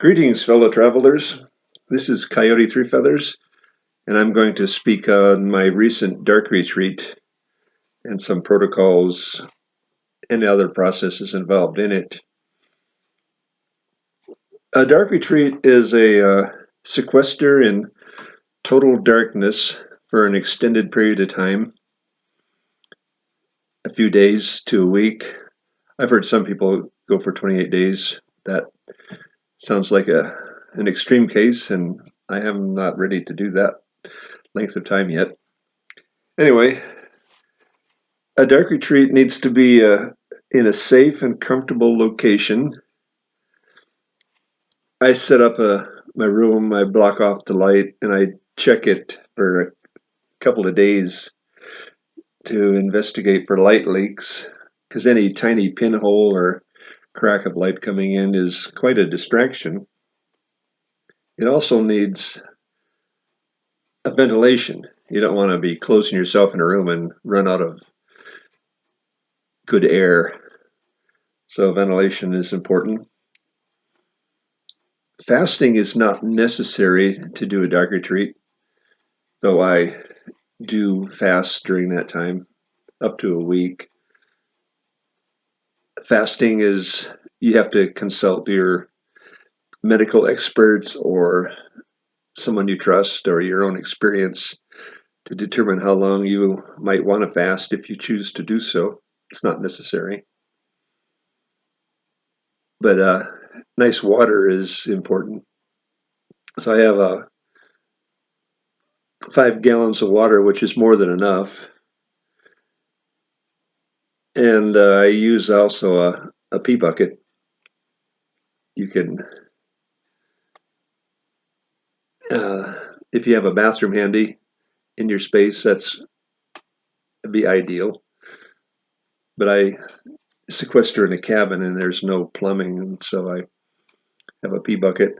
Greetings, fellow travelers. This is Coyote Three Feathers, and I'm going to speak on my recent dark retreat and some protocols and other processes involved in it. A dark retreat is a sequester in total darkness for an extended period of time, a few days to a week. I've heard some people go for 28 days. That sounds like an extreme case, and I am not ready to do that length of time yet. Anyway, a dark retreat needs to be in a safe and comfortable location. I set up my room, I block off the light, and I check it for a couple of days to investigate for light leaks, because any tiny pinhole or crack of light coming in is quite a distraction. It also needs a ventilation. You don't want to be closing yourself in a room and run out of good air. So ventilation is important. Fasting is not necessary to do a dark retreat, though I do fast during that time, up to a week. Fasting is, you have to consult your medical experts or someone you trust or your own experience to determine how long you might want to fast if you choose to do so. It's not necessary. But nice water is important. So I have 5 gallons of water, which is more than enough. And I use also a pee bucket. You can, if you have a bathroom handy in your space, that'd be ideal. But I sequester in a cabin and there's no plumbing, and so I have a pee bucket.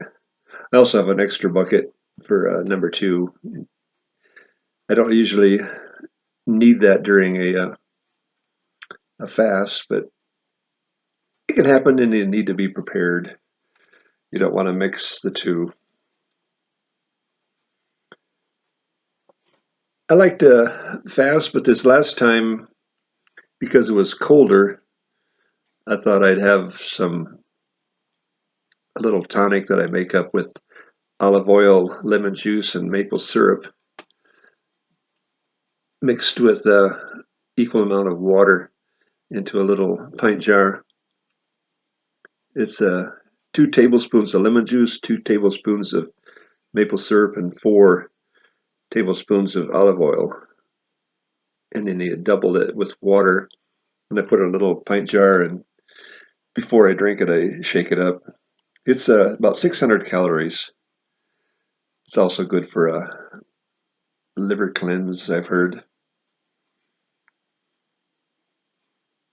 I also have an extra bucket for number 2. I don't usually need that during a fast, but it can happen and you need to be prepared. You don't want to mix the two. I like to fast, but this last time, because it was colder, I thought I'd have a little tonic that I make up with olive oil, lemon juice, and maple syrup mixed with equal amount of water into a little pint jar. It's 2 tablespoons of lemon juice, 2 tablespoons of maple syrup, and 4 tablespoons of olive oil. And then you double it with water. And I put it in a little pint jar, and before I drink it, I shake it up. It's about 600 calories. It's also good for a liver cleanse, I've heard.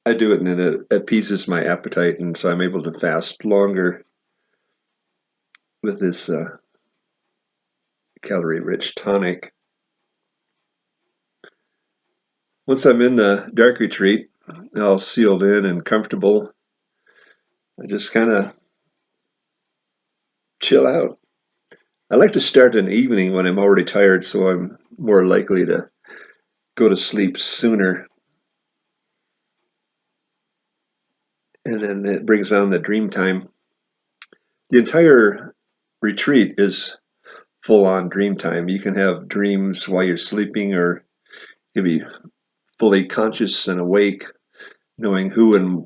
I do it and it appeases my appetite, and so I'm able to fast longer with this calorie-rich tonic. Once I'm in the dark retreat, all sealed in and comfortable, I just kind of chill out. I like to start in the evening when I'm already tired, so I'm more likely to go to sleep sooner. And then it brings on the dream time. The entire retreat is full-on dream time. You can have dreams while you're sleeping, or you can be fully conscious and awake, knowing who and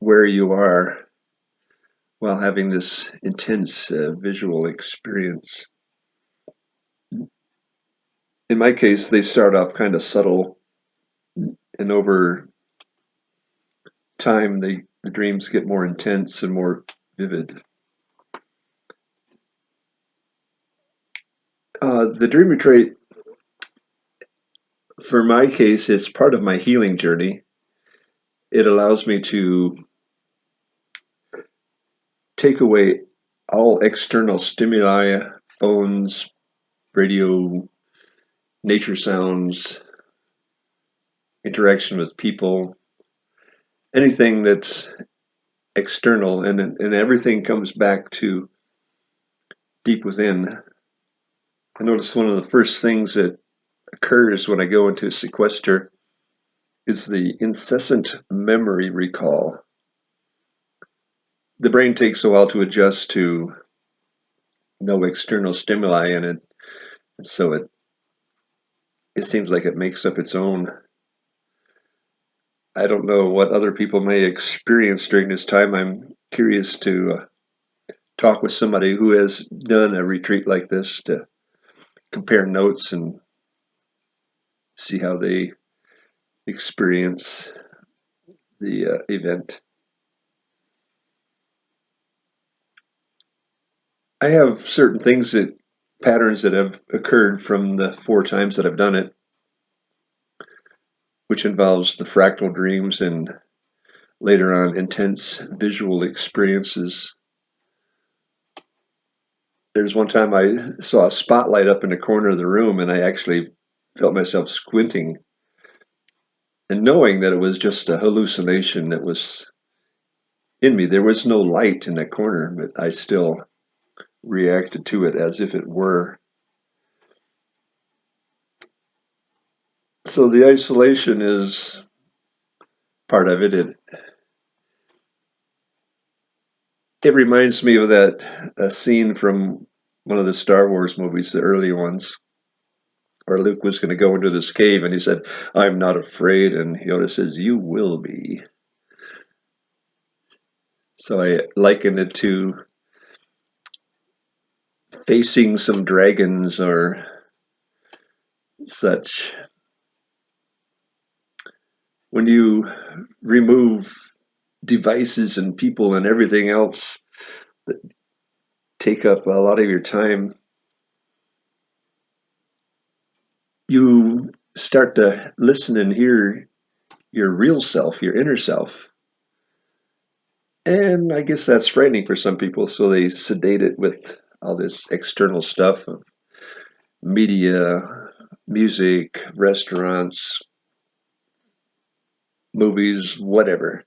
where you are while having this intense visual experience. In my case, they start off kind of subtle, and over time, the dreams get more intense and more vivid. The dream retreat, for my case, it's part of my healing journey. It allows me to take away all external stimuli, phones, radio, nature sounds, interaction with people, anything that's external, and everything comes back to deep within. I notice one of the first things that occurs when I go into a sequester is the incessant memory recall. The brain takes a while to adjust to no external stimuli in it, and so it seems like it makes up its own. I don't know what other people may experience during this time. I'm curious to talk with somebody who has done a retreat like this to compare notes and see how they experience the event. I have certain things patterns that have occurred from the 4 times that I've done it, which involves the fractal dreams and later on intense visual experiences. There's one time I saw a spotlight up in the corner of the room and I actually felt myself squinting and knowing that it was just a hallucination that was in me. There was no light in that corner, but I still reacted to it as if it were. So the isolation is part of it. It reminds me of that scene from one of the Star Wars movies, the early ones, where Luke was going to go into this cave and he said, "I'm not afraid," and Yoda says, "You will be." So I liken it to facing some dragons or such. When you remove devices and people and everything else that take up a lot of your time, you start to listen and hear your real self, your inner self. And I guess that's frightening for some people, so they sedate it with all this external stuff of media, music, restaurants, movies, whatever.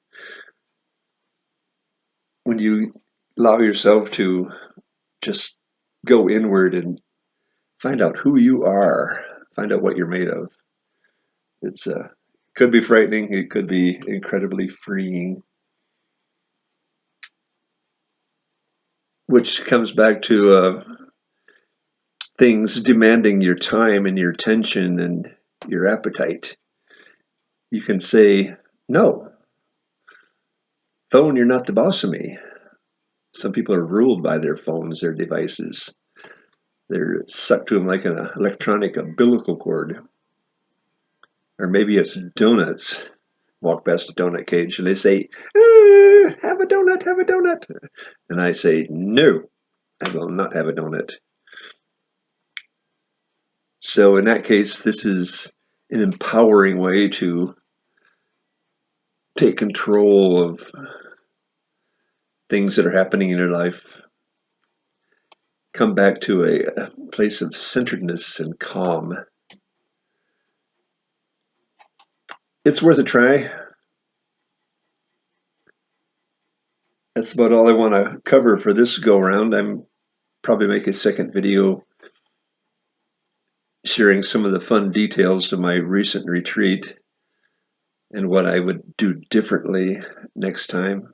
When you allow yourself to just go inward and find out who you are, find out what you're made of, it's could be frightening, it could be incredibly freeing. Which comes back to things demanding your time and your attention and your appetite. You can say, "No, phone, you're not the boss of me." Some people are ruled by their phones, their devices. They're sucked to them like an electronic umbilical cord. Or maybe it's donuts. Walk past a donut cage and they say, "Have a donut, have a donut." And I say, "No, I will not have a donut." So in that case, this is an empowering way to take control of things that are happening in your life. Come back to a place of centeredness and calm. It's worth a try. That's about all I want to cover for this go round. I'm probably make a second video sharing some of the fun details of my recent retreat and what I would do differently next time.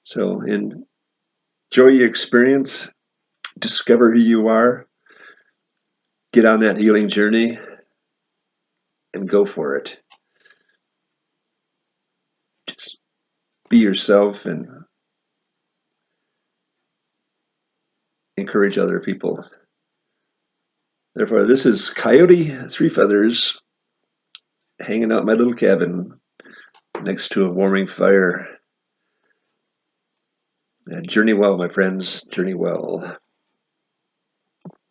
So enjoy your experience, discover who you are, get on that healing journey, and go for it. Just be yourself and encourage other people. Therefore, this is Coyote Three Feathers hanging out in my little cabin next to a warming fire. Journey well, my friends. Journey well.